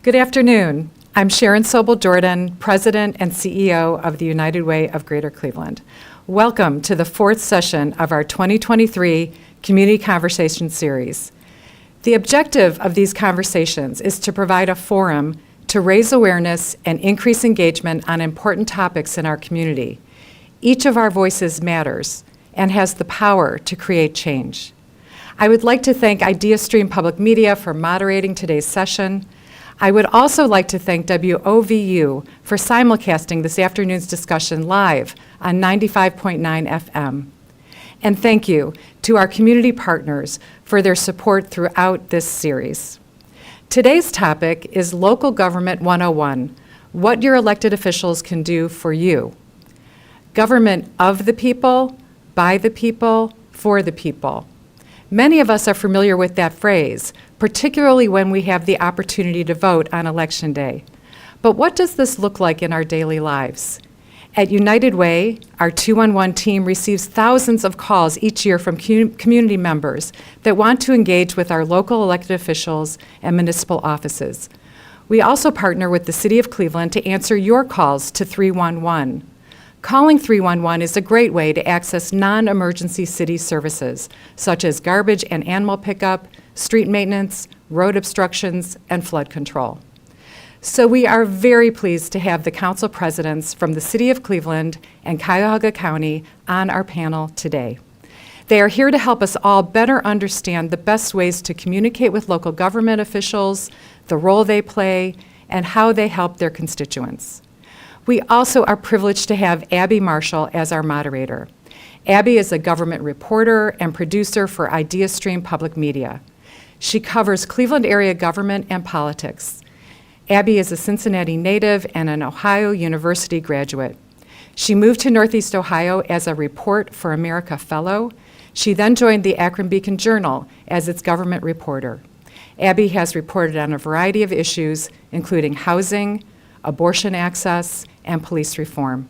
Good afternoon. I'm Sharon Sobel-Jordan, President and CEO of the United Way of Greater Cleveland. Welcome to the fourth session of our 2023 Community Conversation Series. The objective of these conversations is to provide a forum to raise awareness and increase engagement on important topics in our community. Each of our voices matters and has the power to create change. I would like to thank Ideastream Public Media for moderating today's session. I would also like to thank WOVU for simulcasting this afternoon's discussion live on 95.9 FM. And thank you to our community partners for their support throughout this series. Today's topic is Local Government 101, what your elected officials can do for you. Government of the people, by the people, for the people. Many of us are familiar with that phrase, particularly when we have the opportunity to vote on Election Day. But what does this look like in our daily lives? At United Way, our 211 team receives thousands of calls each year from community members that want to engage with our local elected officials and municipal offices. We also partner with the City of Cleveland to answer your calls to 311. Calling 311 is a great way to access non-emergency city services, such as garbage and animal pickup, street maintenance, road obstructions, and flood control. So we are very pleased to have the council presidents from the City of Cleveland and Cuyahoga County on our panel today. They are here to help us all better understand the best ways to communicate with local government officials, the role they play, and how they help their constituents. We also are privileged to have Abbey Marshall as our moderator. Abbey is a government reporter and producer for Ideastream Public Media. She covers Cleveland area government and politics. Abbey is a Cincinnati native and an Ohio University graduate. She moved to Northeast Ohio as a Report for America Fellow. She then joined the Akron Beacon Journal as its government reporter. Abbey has reported on a variety of issues, including housing, abortion access, and police reform.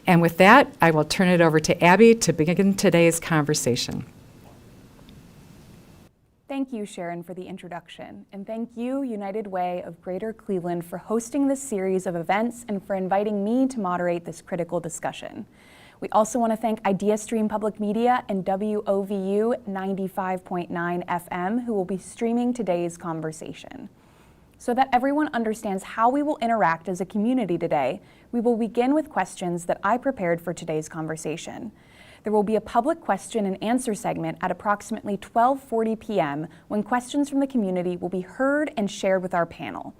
And with that, I will turn it over to Abbey to begin today's conversation. Thank you, Sharon, for the introduction, and thank you, United Way of Greater Cleveland, for hosting this series of events and for inviting me to moderate this critical discussion. We also want to thank Ideastream Public Media and WOVU 95.9 FM, who will be streaming today's conversation. So that everyone understands how we will interact as a community today, we will begin with questions that I prepared for today's conversation. There will be a public question and answer segment at approximately 12:40 p.m. when questions from the community will be heard and shared with our panel.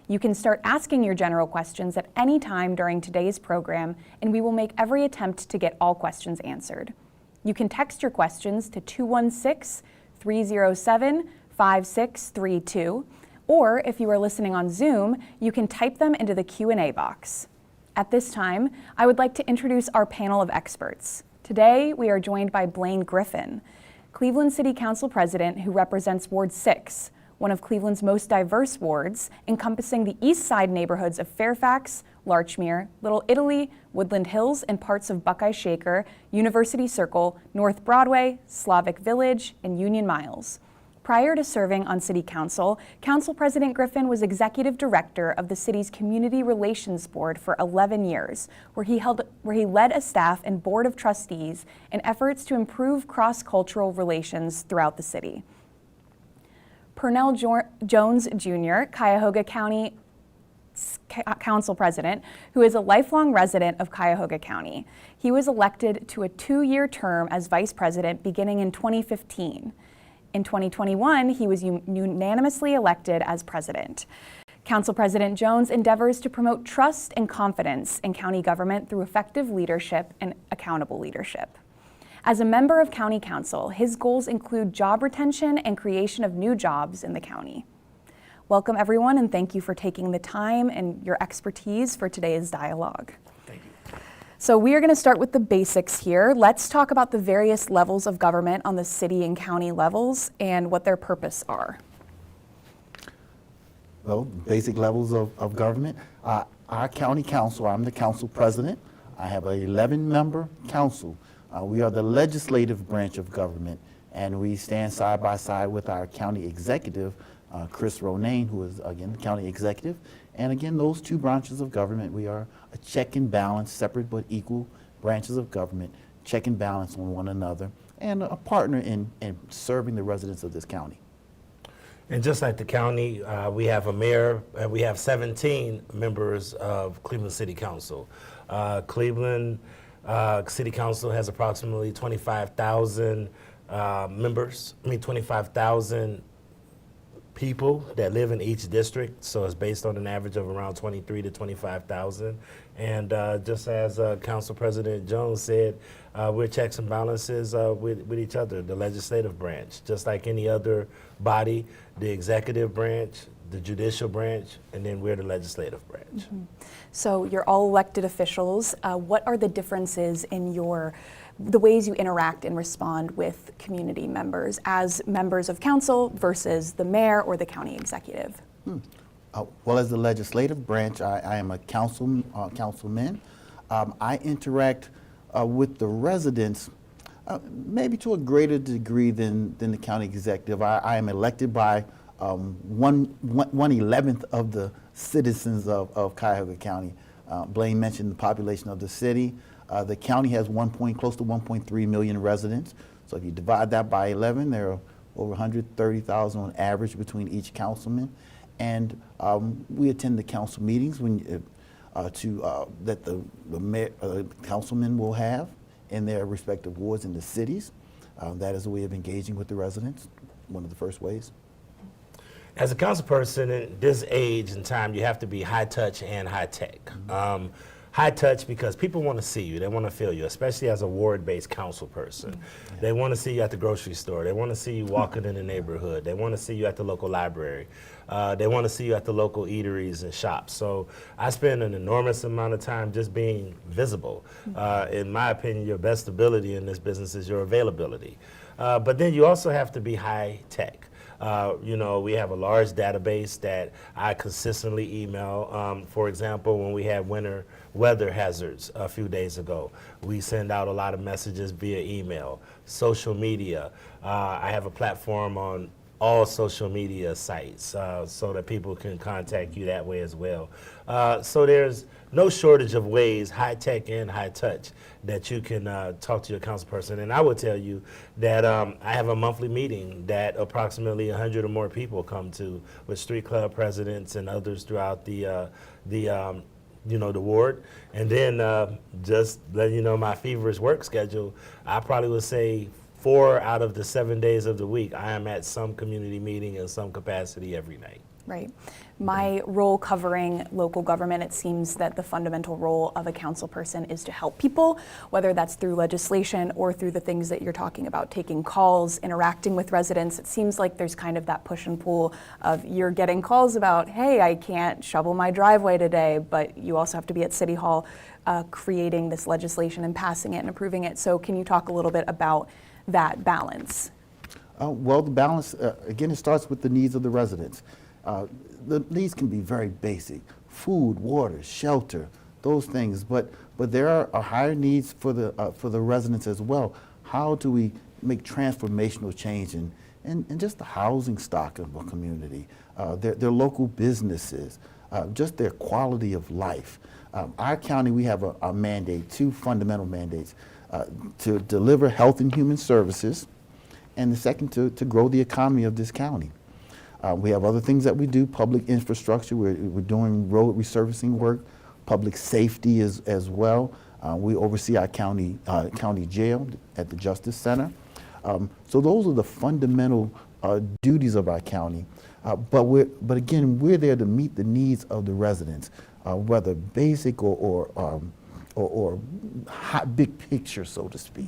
You can start asking your general questions at any time during today's program, and we will make every attempt to get all questions answered. You can text your questions to 216-307-5632, or if you are listening on Zoom, you can type them into the Q&A box. At this time, I would like to introduce our panel of experts. Today, we are joined by Blaine Griffin, Cleveland City Council President who represents Ward 6, one of Cleveland's most diverse wards, encompassing the east side neighborhoods of Fairfax, Larchmere, Little Italy, Woodland Hills, and parts of Buckeye Shaker, University Circle, North Broadway, Slavic Village, and Union Miles. Prior to serving on City Council, Council President Griffin was Executive Director of the city's Community Relations Board for 11 years, where he led a staff and board of trustees in efforts to improve cross-cultural relations throughout the city. Pernel Jones Jr., Cuyahoga County Council President, who is a lifelong resident of Cuyahoga County. He was elected to a 2-year term as Vice President beginning in 2015. In 2021, he was unanimously elected as president. Council President Jones endeavors to promote trust and confidence in county government through effective leadership and accountable leadership. As a member of County Council, his goals include job retention and creation of new jobs in the county. Welcome, everyone, and thank you for taking the time and your expertise for today's dialogue. So we are going to start with the basics here. Let's talk about the various levels of government on the city and county levels and what their purpose are. Well, basic levels of government. Our county council, I'm the council president. I have an 11-member council. We are the legislative branch of government, and we stand side by side with our county executive Chris Ronayne, who is, again, the county executive. And again, those two branches of government, we are a check and balance, separate but equal branches of government, check and balance on one another, and a partner in serving the residents of this county. And just like the county, we have a mayor, and we have 17 members of Cleveland City Council. Cleveland City Council has approximately 25,000 members, 25,000 people that live in each district, so it's based on an average of around 23 to 25,000. And just as Council President Jones said, we're checks and balances with each other, the legislative branch, just like any other body, the executive branch, the judicial branch, and then we're the legislative branch. So you're all elected officials. What are the differences in the ways you interact and respond with community members as members of council versus the mayor or the county executive? Well, as the legislative branch, I am a councilman. I interact with the residents maybe to a greater degree than the county executive. I am elected by 1/11 of the citizens of Cuyahoga County. Blaine mentioned the population of the city. The county has close to 1.3 million residents. So if you divide that by 11, there are over 130,000 on average between each councilman. And we attend the council meetings that the councilmen will have in their respective wards in the cities. That is a way of engaging with the residents, one of the first ways. As a council person in this age and time, you have to be high touch and high tech. High touch because people want to see you, they want to feel you, especially as a ward-based council person. They want to see you at the grocery store, they want to see you walking in the neighborhood, they want to see you at the local library, they want to see you at the local eateries and shops. So I spend an enormous amount of time just being visible. In my opinion, your best ability in this business is your availability. But then you also have to be high tech. We have a large database that I consistently email. For example, when we had winter weather hazards a few days ago, we send out a lot of messages via email, social media. I have a platform on all social media sites so that people can contact you that way as well. So there's no shortage of ways, high tech and high touch, that you can talk to your council person. And I would tell you that I have a monthly meeting that approximately 100 or more people come to with street club presidents and others throughout the ward. And then just letting you know my feverish work schedule, I probably would say 4 out of the 7 days of the week, I am at some community meeting in some capacity every night. Right. My role covering local government, it seems that the fundamental role of a council person is to help people, whether that's through legislation or through the things that you're talking about, taking calls, interacting with residents. It seems like there's kind of that push and pull of you're getting calls about, hey, I can't shovel my driveway today, but you also have to be at City Hall creating this legislation and passing it and approving it. So can you talk a little bit about that balance? Well, the balance, again, it starts with the needs of the residents. The needs can be very basic: food, water, shelter, those things. But there are higher needs for the residents as well. How do we make transformational change in just the housing stock of a community, their local businesses, just their quality of life? Our county, we have a mandate, 2 fundamental mandates: to deliver health and human services, and the second to grow the economy of this county. We have other things that we do: public infrastructure. We're doing road resurfacing work, public safety as well. We oversee our county jail at the Justice Center. So those are the fundamental duties of our county. But again, we're there to meet the needs of the residents, whether basic or hot, big picture, so to speak.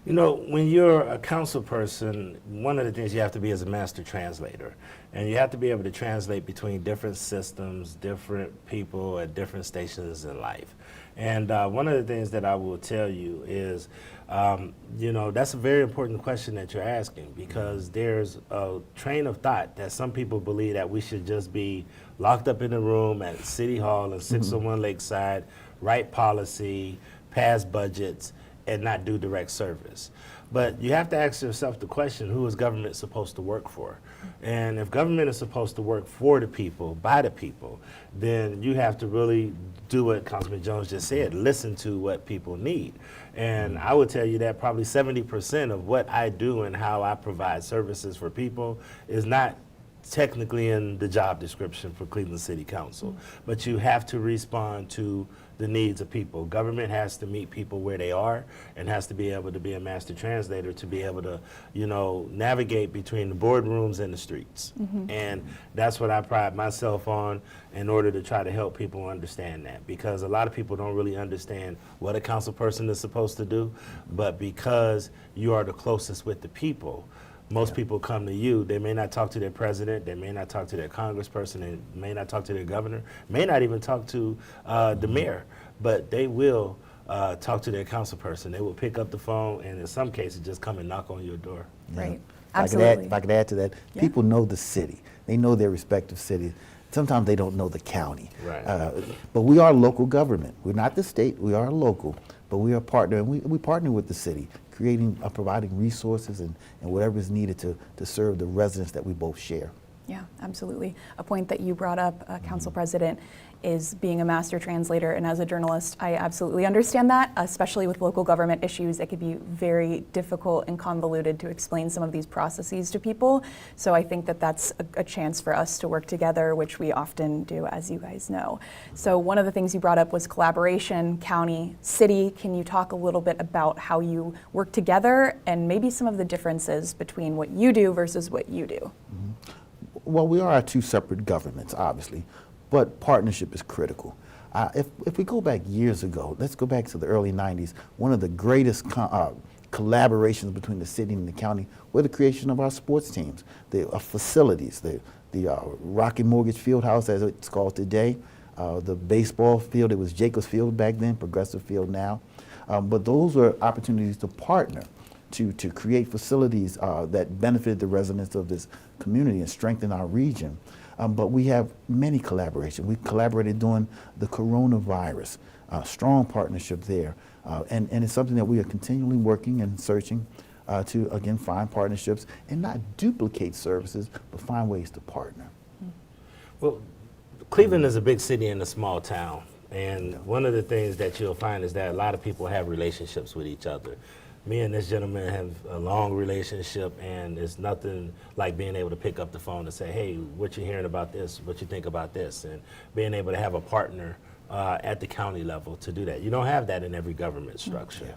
You know, when you're a council person, one of the things you have to be is a master translator. And you have to be able to translate between different systems, different people at different stations in life. And one of the things that I will tell you is, that's a very important question that you're asking, because there's a train of thought that some people believe that we should just be locked up in a room at City Hall and 601 Lakeside, write policy, pass budgets, and not do direct service. But you have to ask yourself the question, who is government supposed to work for? And if government is supposed to work for the people, by the people, then you have to really do what Councilman Jones just said, listen to what people need. And I would tell you that probably 70% of what I do and how I provide services for people is not technically in the job description for Cleveland City Council, but you have to respond to the needs of people. Government has to meet people where they are and has to be able to be a master translator to be able to, navigate between the boardrooms and the streets. And that's what I pride myself on in order to try to help people understand that, because a lot of people don't really understand what a council person is supposed to do, but because you are the closest with the people, most people come to you. They may not talk to their president, they may not talk to their congressperson, they may not talk to their governor, may not even talk to the mayor, but they will talk to their council person. They will pick up the phone and in some cases just come and knock on your door. Right. If Absolutely. I could add to that, people know the city. They know their respective cities. Sometimes they don't know the county. Right. But we are local government. We're not the state, we are local, but we are a partner, and we partner with the city, providing resources and whatever is needed to serve the residents that we both share. Yeah, absolutely. A point that you brought up, Council President, is being a master translator. And as a journalist, I absolutely understand that, especially with local government issues. It could be very difficult and convoluted to explain some of these processes to people. So I think that that's a chance for us to work together, which we often do, as you guys know. So one of the things you brought up was collaboration, county, city. Can you talk a little bit about how you work together and maybe some of the differences between what you do versus what you do? Well, we are two separate governments, obviously, but partnership is critical. If we go back years ago, let's go back to the early 90s, one of the greatest collaborations between the city and the county were the creation of our sports teams, the facilities, the Rocket Mortgage Fieldhouse, as it's called today, the baseball field, it was Jacobs Field back then, Progressive Field now. But those were opportunities to partner, to create facilities that benefit the residents of this community and strengthen our region. But we have many collaborations. We collaborated during the coronavirus, strong partnership there. And it's something that we are continually working and searching to, again, find partnerships and not duplicate services, but find ways to partner. Well, Cleveland is a big city in a small town. And one of the things that you'll find is that a lot of people have relationships with each other. Me and this gentleman have a long relationship, and it's nothing like being able to pick up the phone and say, hey, what you hearing about this? What you think about this? And being able to have a partner at the county level to do that. You don't have that in every government structure.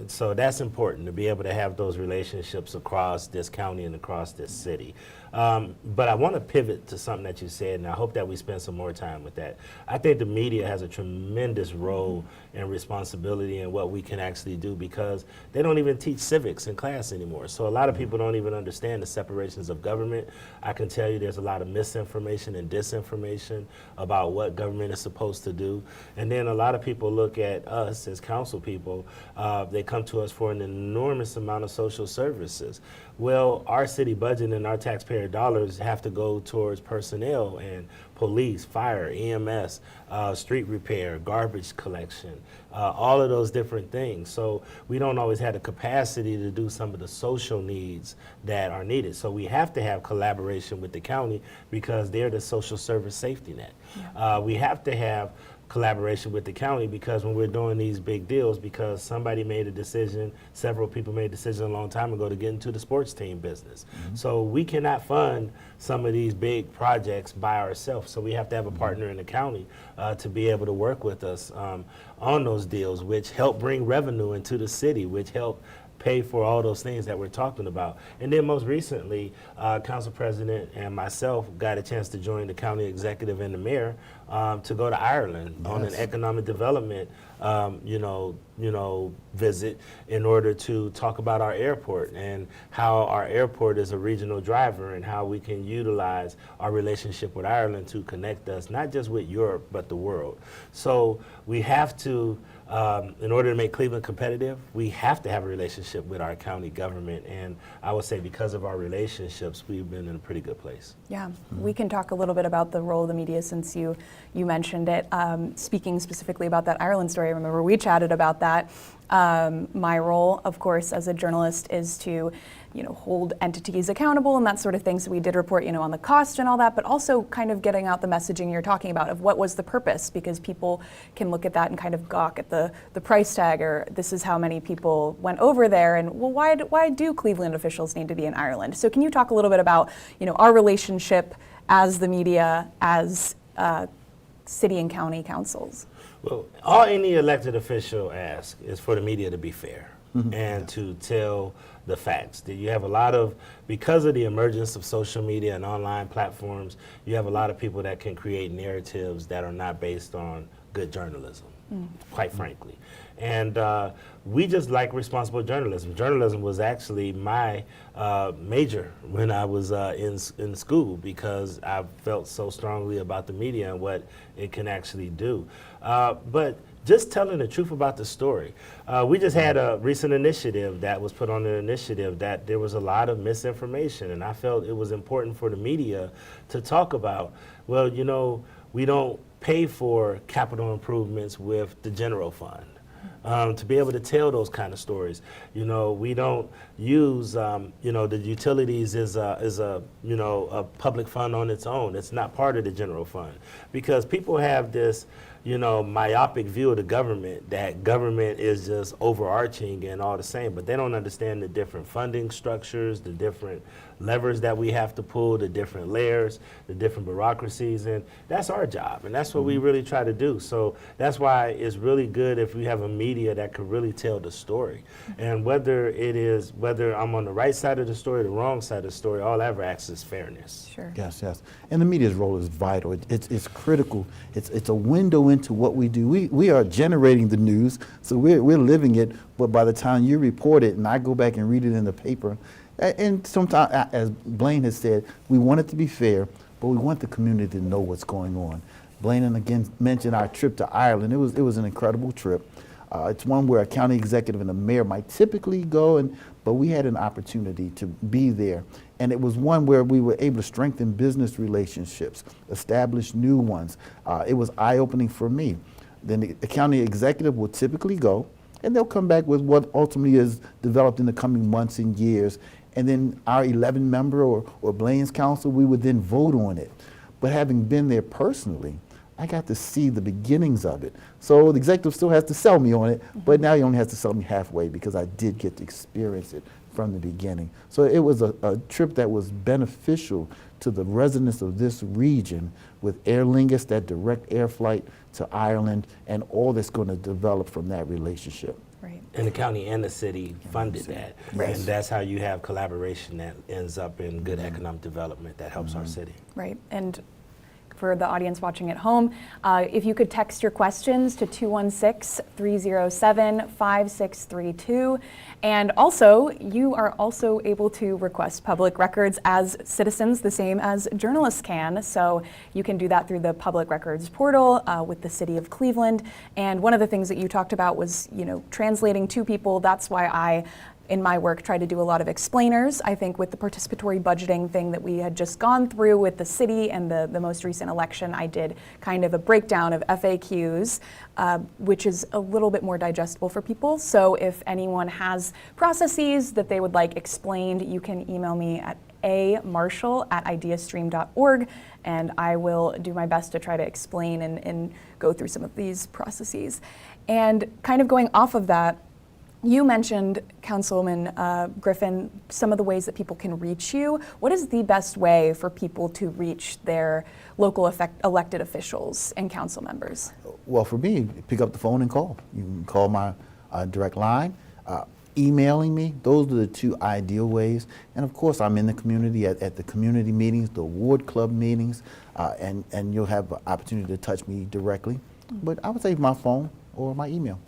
So that's important, to be able to have those relationships across this county and across this city. But I want to pivot to something that you said, and I hope that we spend some more time with that. I think the media has a tremendous role and responsibility in what we can actually do, because they don't even teach civics in class anymore. So a lot of people don't even understand the separations of government. I can tell you there's a lot of misinformation and disinformation about what government is supposed to do. And then a lot of people look at us as council people, they come to us for an enormous amount of social services. Well, our city budget and our taxpayer dollars have to go towards personnel and police, fire, EMS, street repair, garbage collection, all of those different things. So we don't always have the capacity to do some of the social needs that are needed. So we have to have collaboration with the county because they're the social service safety net. We have to have collaboration with the county because when we're doing these big deals, because somebody made a decision, several people made a decision a long time ago to get into the sports team business. So we cannot fund some of these big projects by ourselves. So we have to have a partner in the county to be able to work with us on those deals, which help bring revenue into the city, which help pay for all those things that we're talking about. And then most recently, Council President and myself got a chance to join the county executive and the mayor to go to Ireland on an economic development visit in order to talk about our airport and how our airport is a regional driver and how we can utilize our relationship with Ireland to connect us, not just with Europe, but the world. So we have to, in order to make Cleveland competitive, we have to have a relationship with our county government. And I would say because of our relationships, we've been in a pretty good place. Yeah, we can talk a little bit about the role of the media since you mentioned it. Speaking specifically about that Ireland story, I remember we chatted about that. My role, of course, as a journalist is to, hold entities accountable and that sort of thing. So we did report, on the cost and all that, but also kind of getting out the messaging you're talking about of what was the purpose, because people can look at that and kind of gawk at the price tag, or this is how many people went over there, and well, why do Cleveland officials need to be in Ireland? So can you talk a little bit about, our relationship as the media, as city and county councils? Well, all any elected official asks is for the media to be fair and to tell the facts. That you have a lot of, because of the emergence of social media and online platforms, you have a lot of people that can create narratives that are not based on good journalism, quite frankly. And we just like responsible journalism. Journalism was actually my major when I was in school, because I felt so strongly about the media and what it can actually do. But just telling the truth about the story. We just had a recent initiative that was put on an initiative that there was a lot of misinformation, and I felt it was important for the media to talk about, well, we don't pay for capital improvements with the general fund. To be able to tell those kind of stories, we don't use, the utilities is a public fund on its own. It's not part of the general fund, because people have this, myopic view of the government, that government is just overarching and all the same, but they don't understand the different funding structures, the different levers that we have to pull, the different layers, the different bureaucracies, and that's our job, and that's what we really try to do. So that's why it's really good if we have a media that can really tell the story. And whether I'm on the right side of the story, the wrong side of the story, all I ever ask is fairness. Sure. Yes. And the media's role is vital. It's critical. It's a window into what we do. We are generating the news, so we're living it, but by the time you report it and I go back and read it in the paper, and sometimes, as Blaine has said, we want it to be fair, but we want the community to know what's going on. Blaine, and again, mentioned our trip to Ireland. It was an incredible trip. It's one where a county executive and a mayor might typically go, but we had an opportunity to be there. And it was one where we were able to strengthen business relationships, establish new ones. It was eye-opening for me. Then the county executive will typically go, and they'll come back with what ultimately is developed in the coming months and years. And then our 11-member or Blaine's council, we would then vote on it. But having been there personally, I got to see the beginnings of it. So the executive still has to sell me on it, but now he only has to sell me halfway, because I did get to experience it from the beginning. So it was a trip that was beneficial to the residents of this region, with Aer Lingus, that direct air flight to Ireland, and all that's going to develop from that relationship. Right. And the county and the city funded that. Right. And that's how you have collaboration that ends up in good economic development that helps our city. Right. And for the audience watching at home, if you could text your questions to 216-307-5632. And also, you are also able to request public records as citizens, the same as journalists can. So you can do that through the public records portal with the city of Cleveland. And one of the things that you talked about was, translating to people. That's why I, in my work, try to do a lot of explainers. I think with the participatory budgeting thing that we had just gone through with the city and the most recent election, I did kind of a breakdown of FAQs, which is a little bit more digestible for people. So if anyone has processes that they would like explained, you can email me at amarshall@ideastream.org, and I will do my best to try to explain and go through some of these processes. And kind of going off of that, you mentioned, Councilman Griffin, some of the ways that people can reach you. What is the best way for people to reach their local elected officials and council members? Well, for me, pick up the phone and call. You can call my direct line, emailing me. Those are the two ideal ways. And of course, I'm in the community at the community meetings, the ward club meetings, and you'll have an opportunity to touch me directly. But I would say my phone or my email.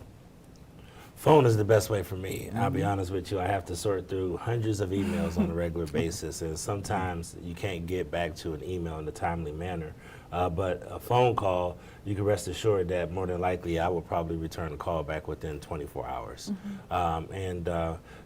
Phone is the best way for me. I'll be honest with you. I have to sort through hundreds of emails on a regular basis, and sometimes you can't get back to an email in a timely manner. But a phone call, you can rest assured that more than likely I will probably return the call back within 24 hours.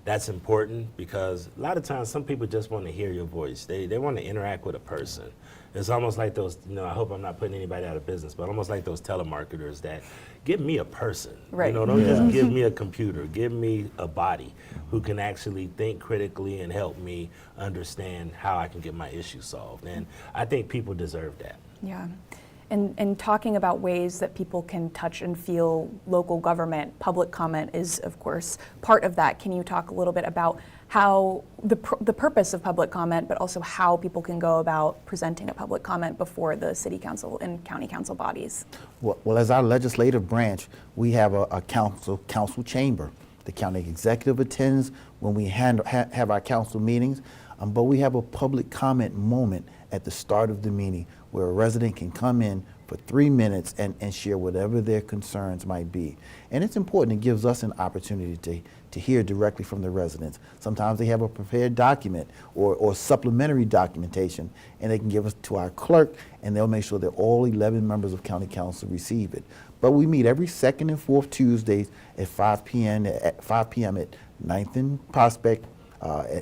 That's important because a lot of times some people just want to hear your voice. They want to interact with a person. It's almost like those, I hope I'm not putting anybody out of business, but almost like those telemarketers that give me a person. Right. Don't just give me a computer, give me a body who can actually think critically and help me understand how I can get my issue solved. And I think people deserve that. Yeah. And talking about ways that people can touch and feel local government, public comment is, of course, part of that. Can you talk a little bit about how the purpose of public comment, but also how people can go about presenting a public comment before the city council and county council bodies? Well, as our legislative branch, we have a council chamber. The county executive attends when we have our council meetings, but we have a public comment moment at the start of the meeting where a resident can come in for 3 minutes and share whatever their concerns might be. And it's important. It gives us an opportunity to hear directly from the residents. Sometimes they have a prepared document or supplementary documentation, and they can give us to our clerk, and they'll make sure that all 11 members of county council receive it. But we meet every second and fourth Tuesdays at 5 p.m. at 9th and Prospect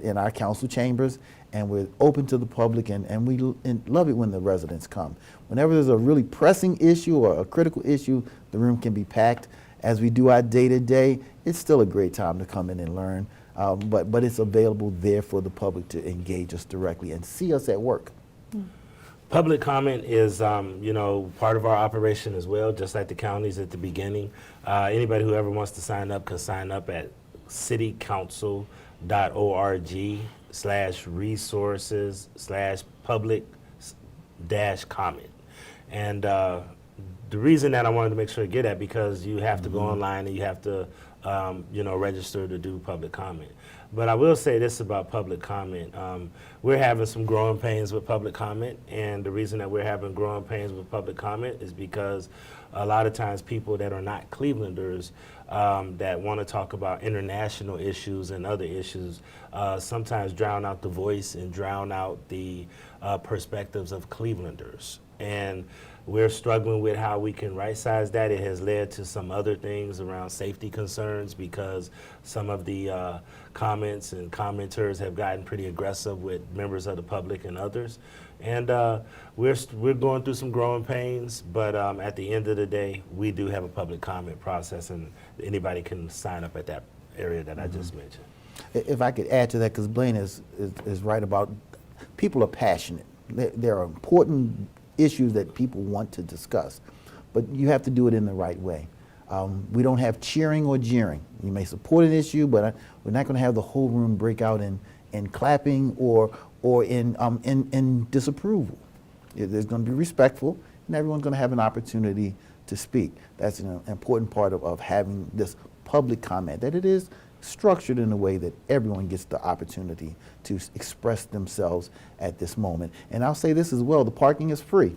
in our council chambers, and we're open to the public, and we love it when the residents come. Whenever there's a really pressing issue or a critical issue, the room can be packed. As we do our day-to-day, it's still a great time to come in and learn, but it's available there for the public to engage us directly and see us at work. Public comment is, part of our operation as well, just like the counties at the beginning. Anybody who ever wants to sign up can sign up at citycouncil.org/resources/public-comment. And the reason that I wanted to make sure to get at, because you have to go online and you have to, register to do public comment. But I will say this about public comment. We're having some growing pains with public comment, and the reason that we're having growing pains with public comment is because a lot of times people that are not Clevelanders that want to talk about international issues and other issues sometimes drown out the voice and drown out the perspectives of Clevelanders. And we're struggling with how we can right-size that. It has led to some other things around safety concerns because some of the comments and commenters have gotten pretty aggressive with members of the public and others. And we're going through some growing pains, but at the end of the day, we do have a public comment process, and anybody can sign up at that area that I just mentioned. If I could add to that, because Blaine is right about, people are passionate. There are important issues that people want to discuss, but you have to do it in the right way. We don't have cheering or jeering. You may support an issue, but we're not going to have the whole room break out in clapping or in disapproval. There's going to be respectful, and everyone's going to have an opportunity to speak. That's an important part of having this public comment, that it is structured in a way that everyone gets the opportunity to express themselves at this moment. And I'll say this as well, the parking is free.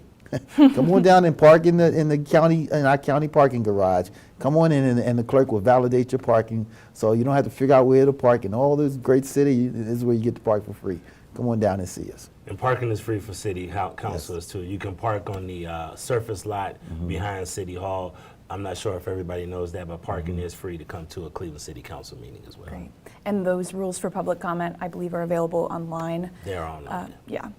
Come on down and park in our county parking garage. Come on in and the clerk will validate your parking, so you don't have to figure out where to park. In all this great city, this is where you get to park for free. Come on down and see us. And parking is free for city councilors too. You can park on the surface lot behind City Hall. I'm not sure if everybody knows that, but parking is free to come to a Cleveland City Council meeting as well. Great. And those rules for public comment, I believe, are available online. They're online. Yeah.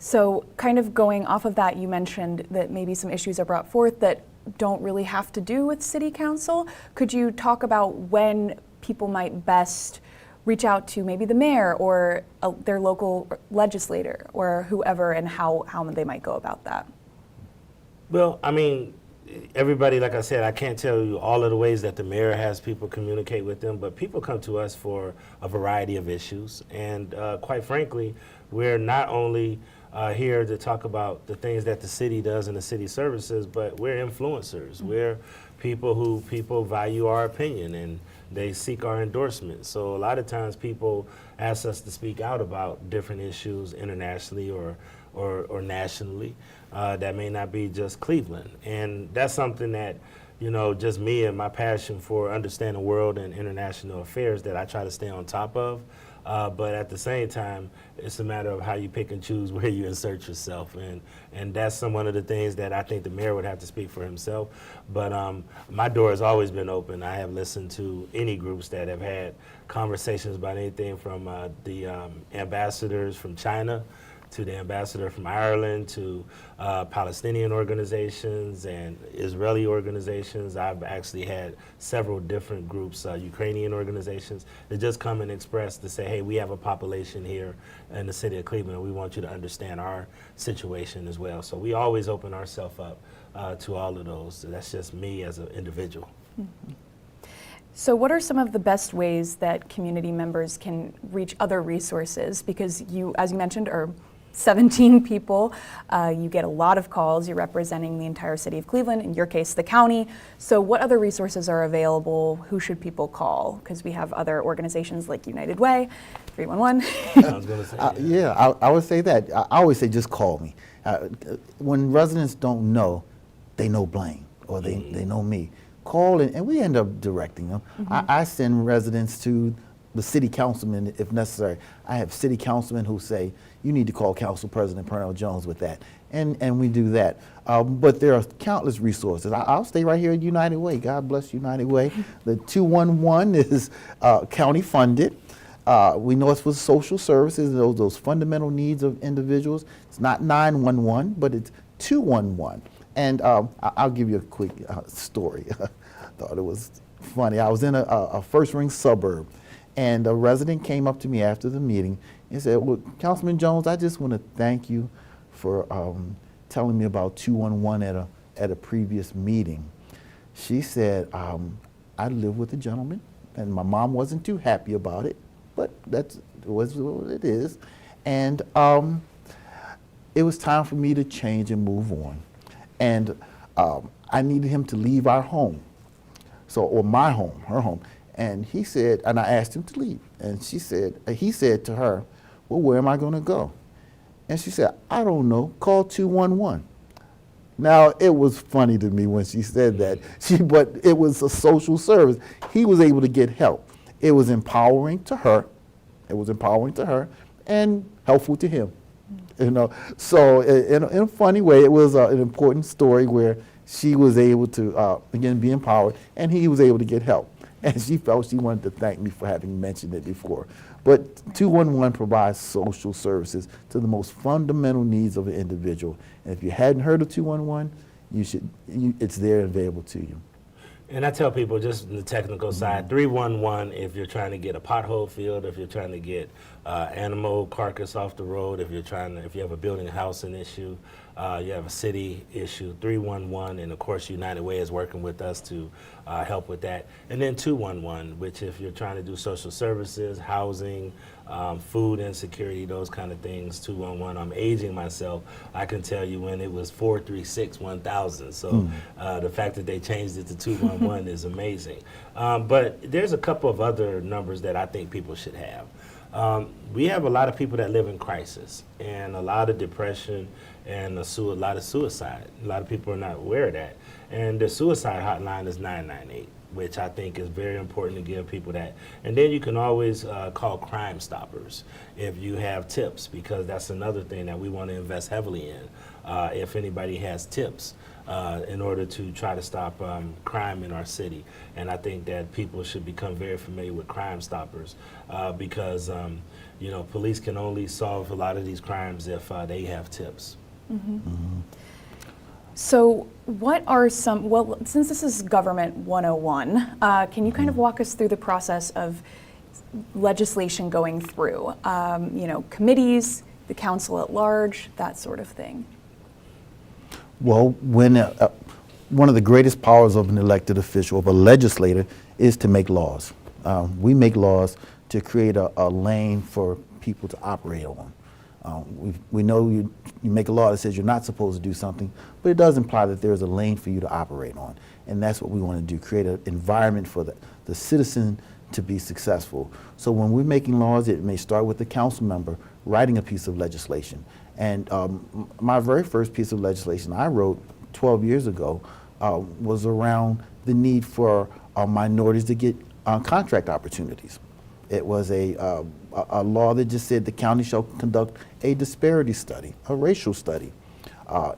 So kind of going off of that, you mentioned that maybe some issues are brought forth that don't really have to do with City Council. Could you talk about when people might best reach out to maybe the mayor or their local legislator or whoever, and how they might go about that? Well, I mean, everybody, like I said, I can't tell you all of the ways that the mayor has people communicate with them, but people come to us for a variety of issues. And quite frankly, we're not only here to talk about the things that the city does and the city services, but we're influencers. We're people value our opinion and they seek our endorsement. So a lot of times people ask us to speak out about different issues internationally or nationally. That may not be just Cleveland. And that's something that, just me and my passion for understanding world and international affairs that I try to stay on top of. But at the same time, it's a matter of how you pick and choose where you insert yourself, and that's one of the things that I think the mayor would have to speak for himself. But my door has always been open. I have listened to any groups that have had conversations about anything from the ambassadors from China to the ambassador from Ireland to Palestinian organizations and Israeli organizations. I've actually had several different groups, Ukrainian organizations, that just come and express to say, hey, we have a population here in the city of Cleveland, and we want you to understand our situation as well. So we always open ourselves up to all of those. So that's just me as an individual. Mm-hmm. So what are some of the best ways that community members can reach other resources? Because you, as you mentioned, are 17 people. You get a lot of calls. You're representing the entire city of Cleveland, in your case, the county. So what other resources are available? Who should people call? Because we have other organizations like United Way, 311. I was going to say, I would say that. I always say just call me. When residents don't know, they know Blaine or they know me. Call and we end up directing them. I send residents to the city councilman if necessary. I have city councilmen who say, you need to call Council President Pernel Jones with that. And we do that. But there are countless resources. I'll stay right here at United Way. God bless United Way. The 211 is county funded. We know it's for social services, those fundamental needs of individuals. It's not 911, but it's 211. And I'll give you a quick story. I thought it was funny. I was in a first ring suburb, and a resident came up to me after the meeting and said, well, Councilman Jones, I just want to thank you for telling me about 211 at a previous meeting. She said, I live with a gentleman, and my mom wasn't too happy about it, but that was what it is. And it was time for me to change and move on. And I needed him to leave our home, or my home, her home. And he said, and I asked him to leave. And he said to her, well, where am I going to go? And she said, I don't know, call 211. Now, it was funny to me when she said that, but it was a social service. He was able to get help. It was empowering to her. It was empowering to her and helpful to him. You know, so in a funny way, it was an important story where she was able to, again, be empowered, and he was able to get help. And she felt she wanted to thank me for having mentioned it before. But 211 provides social services to the most fundamental needs of an individual. And if you hadn't heard of 211, it's there and available to you. And I tell people, just the technical side, 311 if you're trying to get a pothole filled, if you're trying to get animal carcass off the road, if you have a building housing issue, you have a city issue, 311, and of course United Way is working with us to help with that. And then 211, which if you're trying to do social services, housing, food insecurity, those kind of things, 211. I'm aging myself. I can tell you when it was 436-1000. So the fact that they changed it to 211 is amazing. But there's a couple of other numbers that I think people should have. We have a lot of people that live in crisis and a lot of depression and a lot of suicide. A lot of people are not aware of that. And the suicide hotline is 998. Which I think is very important to give people that. And then you can always call Crime Stoppers if you have tips, because that's another thing that we want to invest heavily in. If anybody has tips in order to try to stop crime in our city. And I think that people should become very familiar with Crime Stoppers because police can only solve a lot of these crimes if they have tips. Mm-hmm. Mm-hmm. So what are since this is Government 101, can you kind of walk us through the process of legislation going through, committees, the council at large, that sort of thing? Well, when one of the greatest powers of an elected official, of a legislator, is to make laws. We make laws to create a lane for people to operate on. We know you make a law that says you're not supposed to do something, but it does imply that there's a lane for you to operate on. And that's what we want to do, create an environment for the citizen to be successful. So when we're making laws, it may start with the council member writing a piece of legislation. And my very first piece of legislation I wrote 12 years ago was around the need for minorities to get contract opportunities. It was a law that just said the county shall conduct a disparity study, a racial study,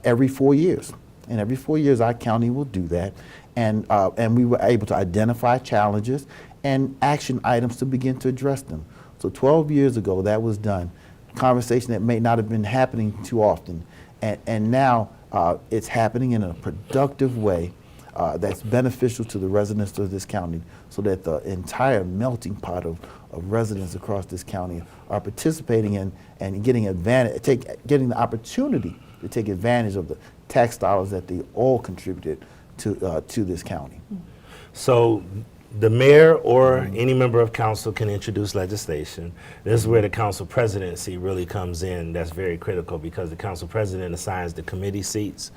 every 4 years. And every 4 years, our county will do that. And we were able to identify challenges and action items to begin to address them. So 12 years ago, that was done. Conversation that may not have been happening too often. And now it's happening in a productive way that's beneficial to the residents of this county, so that the entire melting pot of residents across this county are participating in and getting getting the opportunity to take advantage of the tax dollars that they all contributed to this county. So the mayor or any member of council can introduce legislation. This is where the council presidency really comes in. That's very critical, because the council president assigns the committee seats.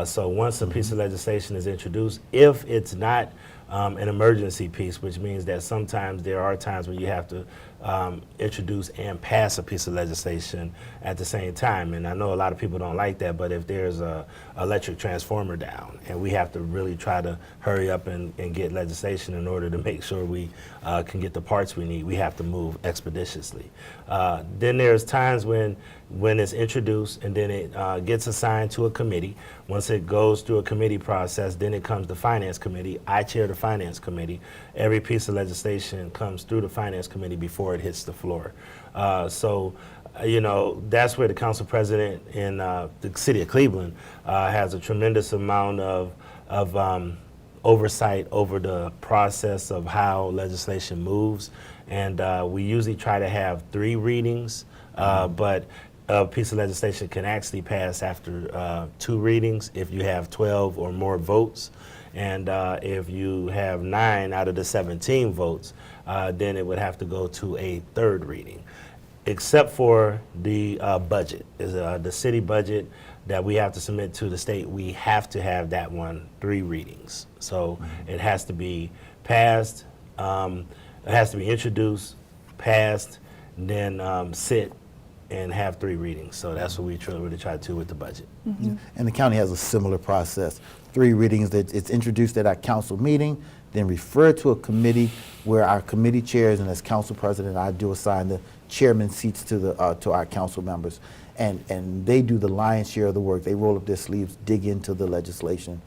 So once a piece of legislation is introduced, if it's not an emergency piece, which means that sometimes there are times when you have to introduce and pass a piece of legislation at the same time. And I know a lot of people don't like that, but if there's a electric transformer down and we have to really try to hurry up and get legislation in order to make sure we can get the parts we need, we have to move expeditiously. Then there's times when it's introduced and then it gets assigned to a committee. Once it goes through a committee process, then it comes to finance committee. I chair the finance committee. Every piece of legislation comes through the finance committee before it hits the floor. You know, that's where the council president in the city of Cleveland has a tremendous amount of oversight over the process of how legislation moves. And we usually try to have 3 readings, but a piece of legislation can actually pass after 2 readings if you have 12 or more votes. And if you have 9 out of the 17 votes, then it would have to go to a 3rd reading, except for the budget. The city budget that we have to submit to the state. We have to have that one 3 readings. So it has to be passed, it has to be introduced, passed, then sit and have 3 readings. So that's what we really try to do with the budget. Yeah. And the county has a similar process. 3 readings, that it's introduced at our council meeting, then referred to a committee where our committee chairs, and as council president, I do assign the chairman seats to our council members. And they do the lion's share of the work. They roll up their sleeves, dig into the legislation,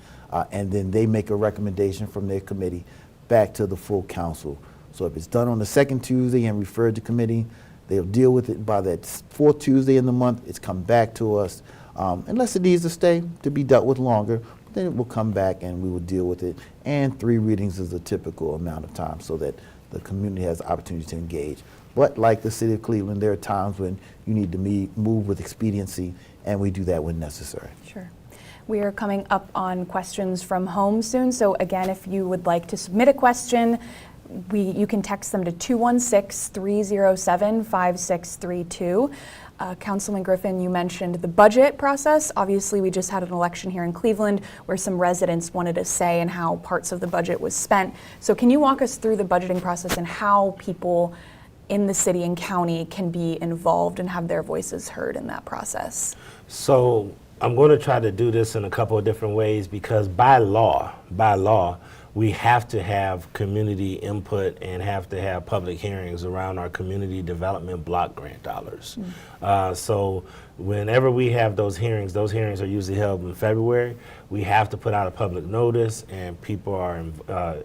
and then they make a recommendation from their committee back to the full council. So if it's done on the 2nd Tuesday and referred to committee, they'll deal with it by that 4th Tuesday in the month. It's come back to us, unless it needs to stay to be dealt with longer. Then it will come back and we will deal with it. And 3 readings is a typical amount of time so that the community has the opportunity to engage. But like the city of Cleveland, there are times when you need to move with expediency, and we do that when necessary. Sure. We are coming up on questions from home soon. So again, if you would like to submit a question, you can text them to 216-307-5632. Councilman Griffin, you mentioned the budget process. Obviously, we just had an election here in Cleveland where some residents wanted a say in how parts of the budget was spent. So can you walk us through the budgeting process and how people in the city and county can be involved and have their voices heard in that process? So I'm going to try to do this in a couple of different ways, because by law, we have to have community input and have to have public hearings around our community development block grant dollars. So whenever we have those hearings are usually held in February. We have to put out a public notice and people are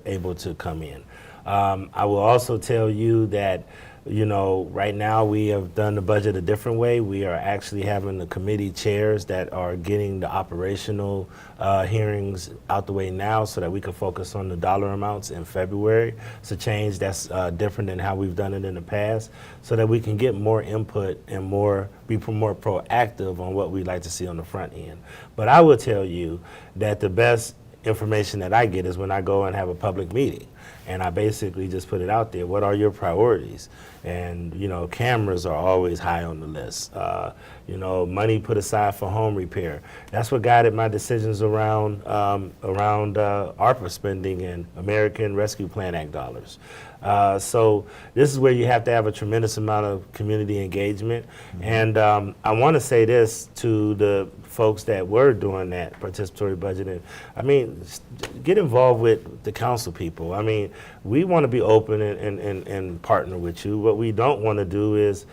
able to come in. I will also tell you that, you know, right now we have done the budget a different way. We are actually having the committee chairs that are getting the operational hearings out the way now so that we can focus on the dollar amounts in February. It's a change that's different than how we've done it in the past, so that we can get more input and be more proactive on what we'd like to see on the front end. But I will tell you that the best information that I get is when I go and have a public meeting. And I basically just put it out there. What are your priorities? And, you know, cameras are always high on the list. You know, money put aside for home repair. That's what guided my decisions around ARPA spending and American Rescue Plan Act dollars. So this is where you have to have a tremendous amount of community engagement. And I want to say this to the folks that were doing that participatory budgeting. I mean, get involved with the council people. I mean, mean, we want to be open and partner with you. What we don't want to do is,